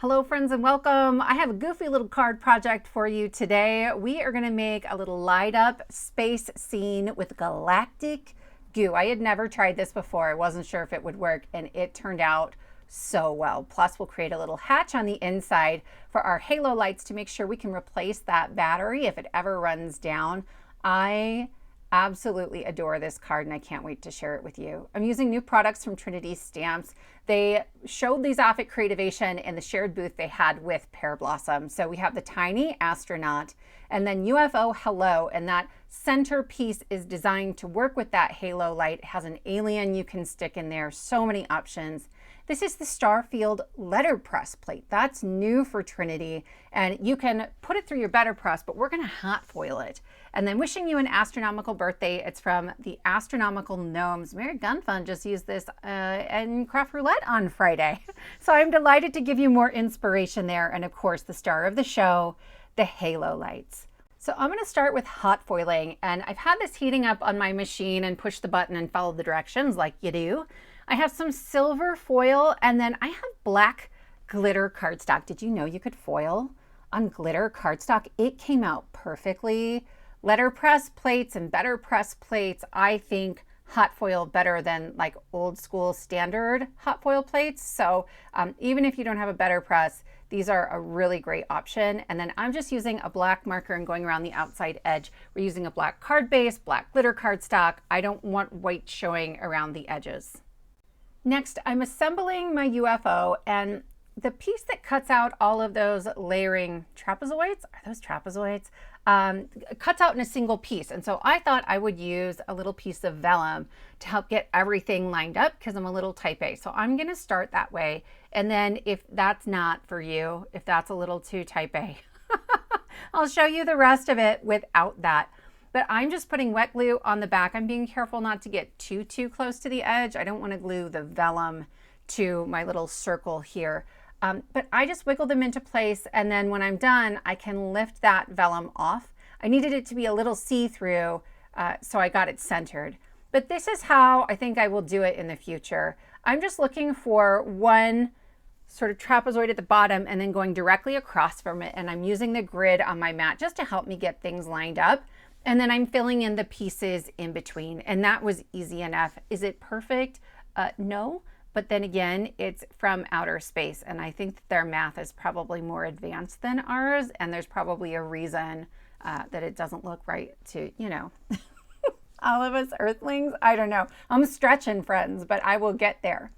Hello friends and welcome. I have a goofy little card project for you today. We are going to make a little light up space scene with galactic goo. I had never tried this before. I wasn't sure if it would work and it turned out so well. Plus we'll create a little hatch on the inside for our halo lights to make sure we can replace that battery if it ever runs down. I absolutely adore this card and I can't wait to share it with you. I'm using new products from Trinity Stamps. They showed these off at Creativation in the shared booth they had with Pear Blossom. So we have the tiny astronaut and then UFO Hello, and that center piece is designed to work with that halo light. It has an alien you can stick in there, so many options. This is the Starfield letterpress plate. That's new for Trinity, and you can put it through your letterpress, but we're gonna hot foil it. And then wishing you an astronomical birthday. It's from the Astronomical Gnomes. Merry Gun Fun just used this in Craft Roulette on Friday. So I'm delighted to give you more inspiration there. And of course, the star of the show, the halo lights. So I'm going to start with hot foiling, and I've had this heating up on my machine and push the button and follow the directions like you do. I have some silver foil, and then I have black glitter cardstock. Did you know you could foil on glitter cardstock? It came out perfectly. Letterpress plates and better press plates, I think hot foil better than like old school standard hot foil plates. So even if you don't have a better press, these are a really great option. And then I'm just using a black marker and going around the outside edge. We're using a black card base, black glitter cardstock. I don't want white showing around the edges. Next, I'm assembling my UFO, and the piece that cuts out all of those layering trapezoids, are those trapezoids? Cuts out in a single piece. And so I thought I would use a little piece of vellum to help get everything lined up because I'm a little type A. So I'm going to start that way. And then if that's not for you, if that's a little too type A, I'll show you the rest of it without that. But I'm just putting wet glue on the back. I'm being careful not to get too close to the edge. I don't want to glue the vellum to my little circle here. But I just wiggle them into place, and then when I'm done, I can lift that vellum off. I needed it to be a little see-through, so I got it centered. But this is how I think I will do it in the future. I'm just looking for one sort of trapezoid at the bottom and then going directly across from it, and I'm using the grid on my mat just to help me get things lined up. And then I'm filling in the pieces in between, and that was easy enough. Is it perfect? No. But then again, it's from outer space, and I think that their math is probably more advanced than ours, and there's probably a reason that it doesn't look right to, you know, all of us earthlings. I don't know. I'm stretching, friends, but I will get there.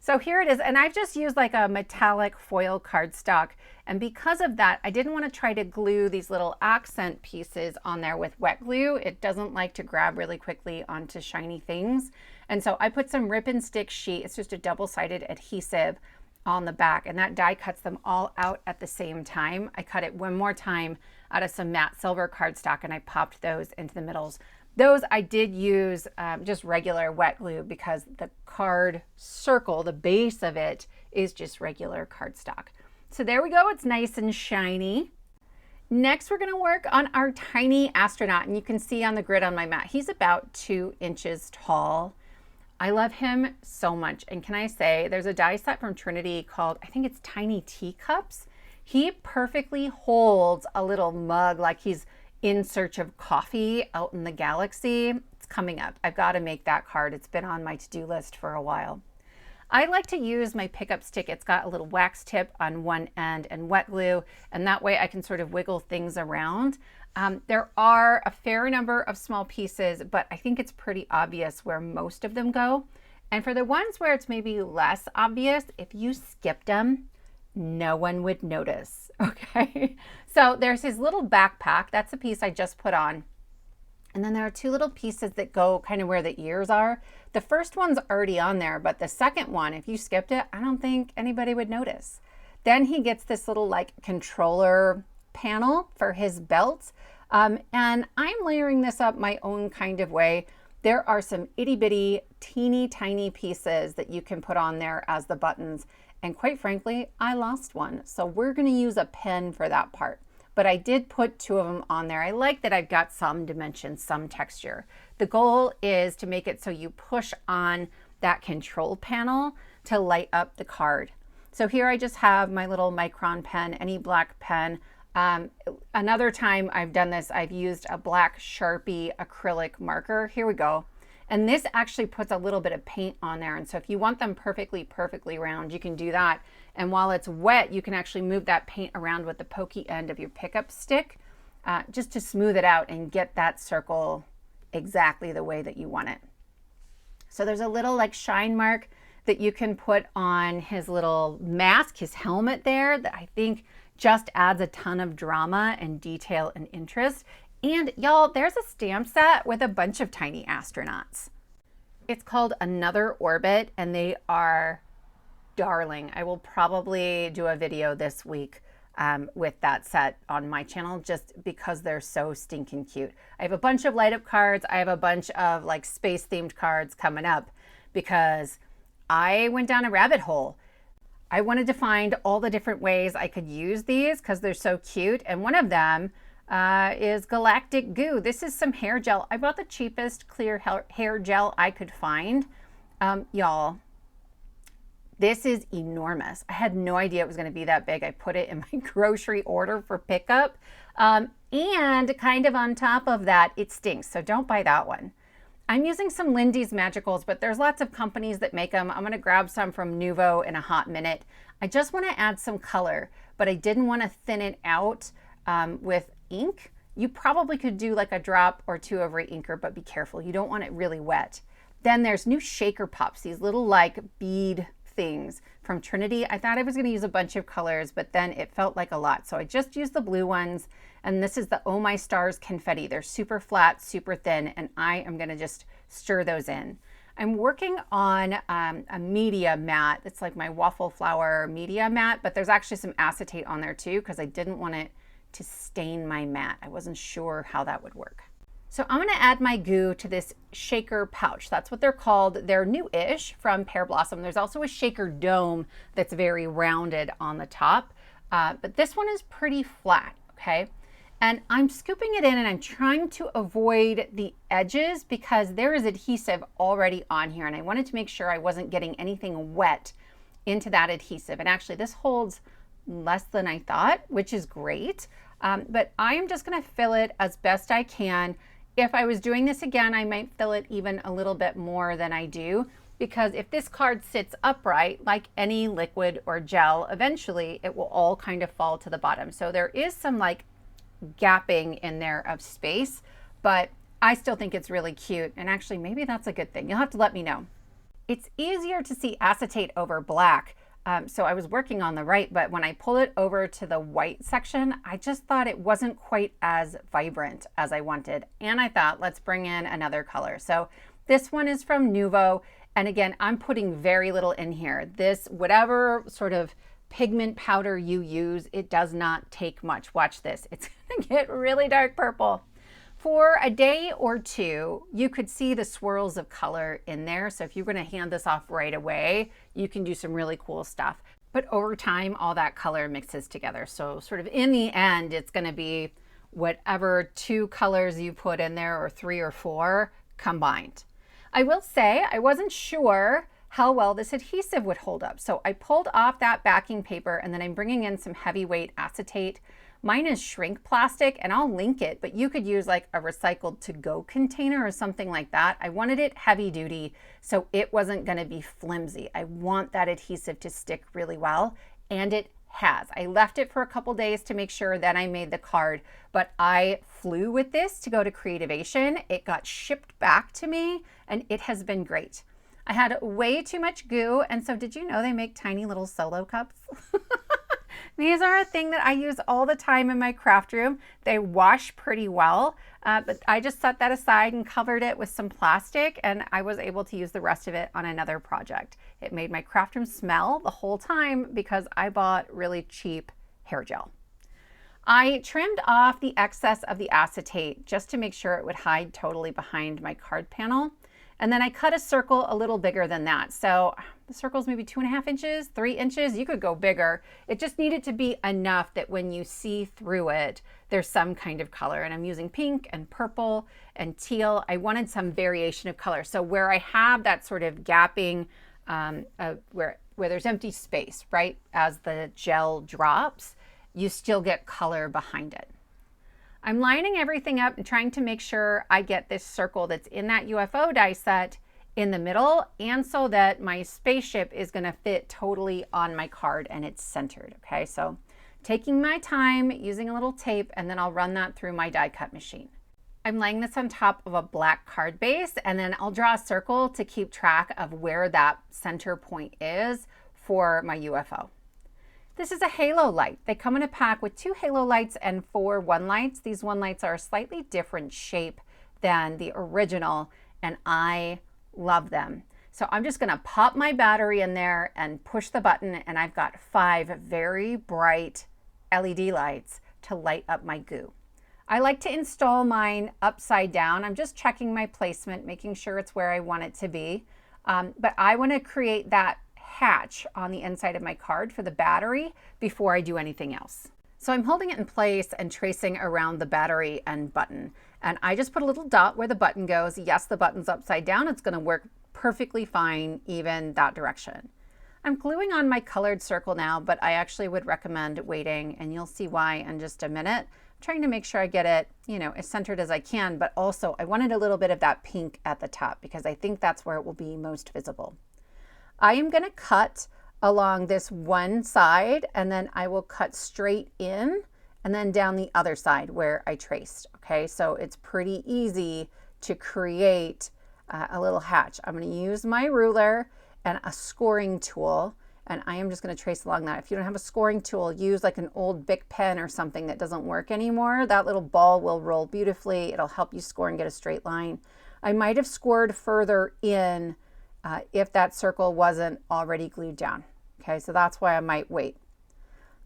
So here it is, and I've just used like a metallic foil cardstock, and because of that, I didn't want to try to glue these little accent pieces on there with wet glue. It doesn't like to grab really quickly onto shiny things. And so I put some rip and stick sheet, it's just a double-sided adhesive on the back, and that die cuts them all out at the same time. I cut it one more time out of some matte silver cardstock, and I popped those into the middles. Those I did use just regular wet glue because the card circle, the base of it, is just regular cardstock. So there we go, it's nice and shiny. Next, we're gonna work on our tiny astronaut, and you can see on the grid on my mat, he's about 2 inches tall. I love him so much. And can I say, there's a die set from Trinity called, I think it's Tiny Teacups. He perfectly holds a little mug like he's in search of coffee out in the galaxy. It's coming up. I've got to make that card. It's been on my to-do list for a while. I like to use my pickup stick. It's got a little wax tip on one end and wet glue, and that way I can sort of wiggle things around. There are a fair number of small pieces, but I think it's pretty obvious where most of them go. And for the ones where it's maybe less obvious, if you skipped them, no one would notice, okay? So there's his little backpack. That's the piece I just put on. And then there are 2 little pieces that go kind of where the ears are. The first one's already on there, but the second one, if you skipped it, I don't think anybody would notice. Then he gets this little like controller panel for his belt. And I'm layering this up my own kind of way. There are some itty bitty, teeny tiny pieces that you can put on there as the buttons. And quite frankly, I lost one. So we're gonna use a pen for that part. But I did put 2 of them on there. I like that I've got some dimension, some texture. The goal is to make it so you push on that control panel to light up the card. So here I just have my little micron pen, any black pen. Another time I've done this, I've used a black Sharpie acrylic marker. Here we go. And this actually puts a little bit of paint on there. And so if you want them perfectly round, you can do that. And while it's wet, you can actually move that paint around with the pokey end of your pickup stick just to smooth it out and get that circle exactly the way that you want it. So there's a little like shine mark that you can put on his little mask, his helmet there, that I think just adds a ton of drama and detail and interest. And y'all, there's a stamp set with a bunch of tiny astronauts. It's called Another Orbit, and they are darling. I will probably do a video this week with that set on my channel just because they're so stinking cute. I have a bunch of light up cards. I have a bunch of like space themed cards coming up because I went down a rabbit hole. I wanted to find all the different ways I could use these because they're so cute. And one of them is galactic goo. This is some hair gel. I bought the cheapest clear hair gel I could find. Y'all, this is enormous. I had no idea it was going to be that big. I put it in my grocery order for pickup. And kind of on top of that, it stinks. So don't buy that one. I'm using some Lindy's Magicals, but there's lots of companies that make them. I'm going to grab some from Nuvo in a hot minute. I just want to add some color, but I didn't want to thin it out with ink. You probably could do like a drop or two over inker, but be careful. You don't want it really wet. Then there's new Shaker Pops, these little like bead things from Trinity. I thought I was going to use a bunch of colors, but then it felt like a lot. So I just used the blue ones. And this is the My Stars Confetti. They're super flat, super thin, and I am going to just stir those in. I'm working on a media mat. It's like my waffle flower media mat, but there's actually some acetate on there too because I didn't want it to stain my mat. I wasn't sure how that would work. So I'm going to add my goo to this shaker pouch. That's what they're called. They're new-ish from Pear Blossom. There's also a shaker dome that's very rounded on the top, but this one is pretty flat, okay? And I'm scooping it in and I'm trying to avoid the edges because there is adhesive already on here. And I wanted to make sure I wasn't getting anything wet into that adhesive. And actually this holds less than I thought, which is great. But I am just gonna fill it as best I can. If I was doing this again, I might fill it even a little bit more than I do, because if this card sits upright, like any liquid or gel, eventually it will all kind of fall to the bottom. So there is some like gapping in there of space, but I still think it's really cute. And actually, maybe that's a good thing. You'll have to let me know. It's easier to see acetate over black. So I was working on the right, but when I pull it over to the white section, I just thought it wasn't quite as vibrant as I wanted. And I thought, let's bring in another color. So this one is from Nuvo. And again, I'm putting very little in here. This, whatever sort of pigment powder you use, it does not take much. Watch this. It's gonna get really dark purple. For a day or two, you could see the swirls of color in there. So if you're gonna hand this off right away, you can do some really cool stuff. But over time, all that color mixes together. So sort of in the end, it's gonna be whatever two colors you put in there, or 3 or 4 combined. I will say I wasn't sure how well this adhesive would hold up. So I pulled off that backing paper and then I'm bringing in some heavyweight acetate. Mine is shrink plastic and I'll link it, but you could use like a recycled to-go container or something like that. I wanted it heavy duty, so it wasn't gonna be flimsy. I want that adhesive to stick really well, and it has. I left it for a couple days to make sure that I made the card, but I flew with this to go to Creativation. It got shipped back to me and it has been great. I had way too much goo, and so did you know they make tiny little solo cups? These are a thing that I use all the time in my craft room. They wash pretty well, but I just set that aside and covered it with some plastic, and I was able to use the rest of it on another project. It made my craft room smell the whole time because I bought really cheap hair gel. I trimmed off the excess of the acetate just to make sure it would hide totally behind my card panel. And then I cut a circle a little bigger than that. So the circle's maybe 2.5 inches, 3 inches. You could go bigger. It just needed to be enough that when you see through it, there's some kind of color. And I'm using pink and purple and teal. I wanted some variation of color. So where I have that sort of gapping, where where there's empty space, right? As the gel drops, you still get color behind it. I'm lining everything up and trying to make sure I get this circle that's in that UFO die set in the middle, and so that my spaceship is going to fit totally on my card and it's centered. Okay, so taking my time, using a little tape, and then I'll run that through my die cut machine. I'm laying this on top of a black card base, and then I'll draw a circle to keep track of where that center point is for my UFO. This is a halo light. They come in a pack with 2 halo lights and 4 one lights. These one lights are a slightly different shape than the original, and I love them. So I'm just gonna pop my battery in there and push the button, and I've got 5 very bright LED lights to light up my goo. I like to install mine upside down. I'm just checking my placement, making sure it's where I want it to be. But I want to create that hatch on the inside of my card for the battery before I do anything else. So I'm holding it in place and tracing around the battery and button. And I just put a little dot where the button goes. Yes, the button's upside down. It's going to work perfectly fine, even that direction. I'm gluing on my colored circle now, but I actually would recommend waiting, and you'll see why in just a minute. I'm trying to make sure I get it, as centered as I can, but also I wanted a little bit of that pink at the top because I think that's where it will be most visible. I am going to cut along this one side, and then I will cut straight in and then down the other side where I traced. Okay, so it's pretty easy to create a little hatch. I'm going to use my ruler and a scoring tool, and I am just going to trace along that. If you don't have a scoring tool, use like an old Bic pen or something that doesn't work anymore. That little ball will roll beautifully. It'll help you score and get a straight line. I might have scored further in if that circle wasn't already glued down. Okay, so that's why I might wait.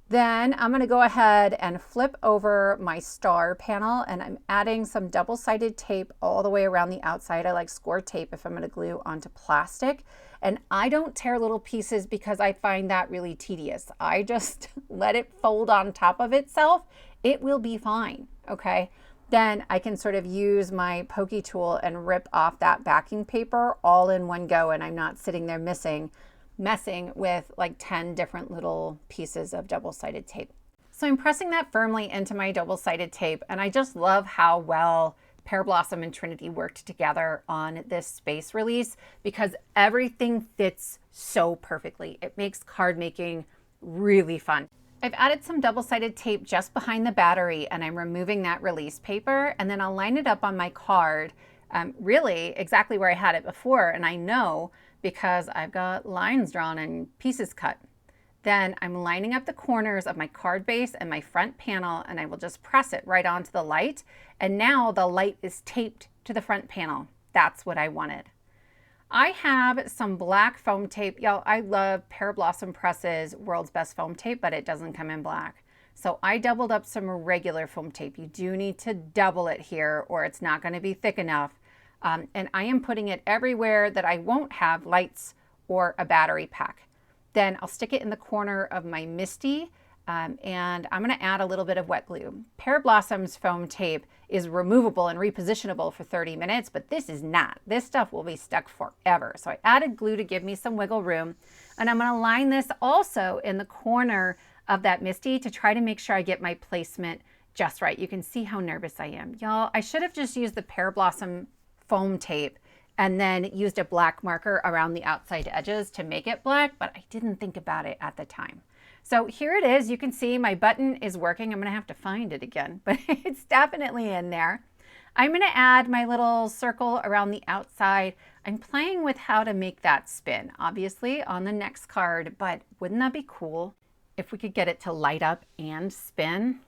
Then I'm going to go ahead and flip over my star panel, and I'm adding some double-sided tape all the way around the outside. I like score tape if I'm going to glue onto plastic. And I don't tear little pieces because I find that really tedious. I just let it fold on top of itself. It will be fine, okay? Then I can sort of use my pokey tool and rip off that backing paper all in one go, and I'm not sitting there messing with like 10 different little pieces of double-sided tape. So I'm pressing that firmly into my double-sided tape, and I just love how well Pear Blossom and Trinity worked together on this space release because everything fits so perfectly. It makes card making really fun. I've added some double-sided tape just behind the battery, and I'm removing that release paper, and then I'll line it up on my card really exactly where I had it before, and I know because I've got lines drawn and pieces cut. Then I'm lining up the corners of my card base and my front panel, and I will just press it right onto the light. And now the light is taped to the front panel. That's what I wanted. I have some black foam tape. Y'all, I love Pear Blossom Press's World's Best Foam Tape, but it doesn't come in black. So I doubled up some regular foam tape. You do need to double it here or it's not going to be thick enough. And I am putting it everywhere that I won't have lights or a battery pack. Then I'll stick it in the corner of my Misty, and I'm going to add a little bit of wet glue. Pear Blossom's foam tape is removable and repositionable for 30 minutes, but this is not. This stuff will be stuck forever. So I added glue to give me some wiggle room, and I'm going to line this also in the corner of that Misty to try to make sure I get my placement just right. You can see how nervous I am. Y'all, I should have just used the Pear Blossom foam tape and then used a black marker around the outside edges to make it black, but I didn't think about it at the time. So here it is. You can see my button is working. I'm going to have to find it again, but it's definitely in there. I'm going to add my little circle around the outside. I'm playing with how to make that spin, obviously on the next card, but wouldn't that be cool if we could get it to light up and spin?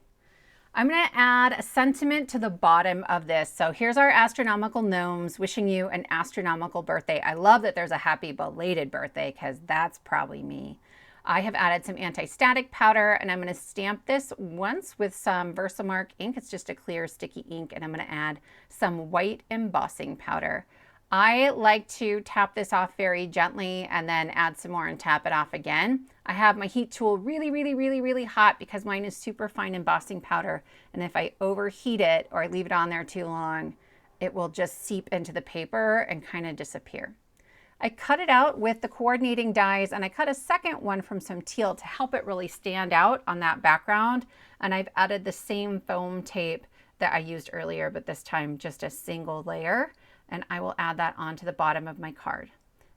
I'm going to add a sentiment to the bottom of this. So here's our astronomical gnomes wishing you an astronomical birthday. I love that there's a happy belated birthday because that's probably me. I have added some anti-static powder, and I'm going to stamp this once with some Versamark ink. It's just a clear sticky ink, and I'm going to add some white embossing powder. I like to tap this off very gently and then add some more and tap it off again. I have my heat tool really hot because mine is super fine embossing powder, and if I overheat it or I leave it on there too long, it will just seep into the paper and kind of disappear. I cut it out with the coordinating dies, and I cut a second one from some teal to help it really stand out on that background. And I've added the same foam tape that I used earlier, but this time just a single layer. And I will add that onto the bottom of my card.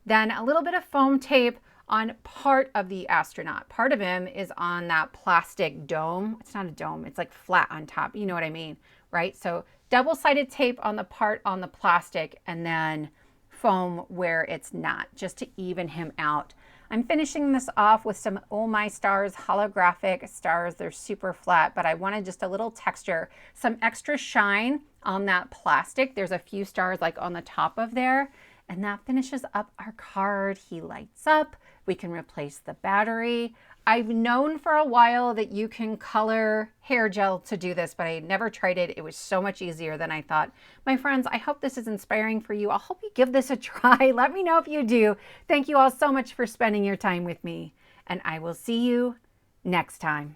Then a little bit of foam tape on part of the astronaut. Part of him is on that plastic dome. It's not a dome, it's like flat on top. You know what I mean, right? So double-sided tape on the part on the plastic, and then foam where it's not, just to even him out. I'm finishing this off with some My Stars holographic stars. They're super flat, but I wanted just a little texture, some extra shine on that plastic. There's a few stars like on the top of there, and that finishes up our card. He lights up. We can replace the battery. I've known for a while that you can color hair gel to do this, but I never tried it. It was so much easier than I thought. My friends, I hope this is inspiring for you. I hope you give this a try. Let me know if you do. Thank you all so much for spending your time with me, and I will see you next time.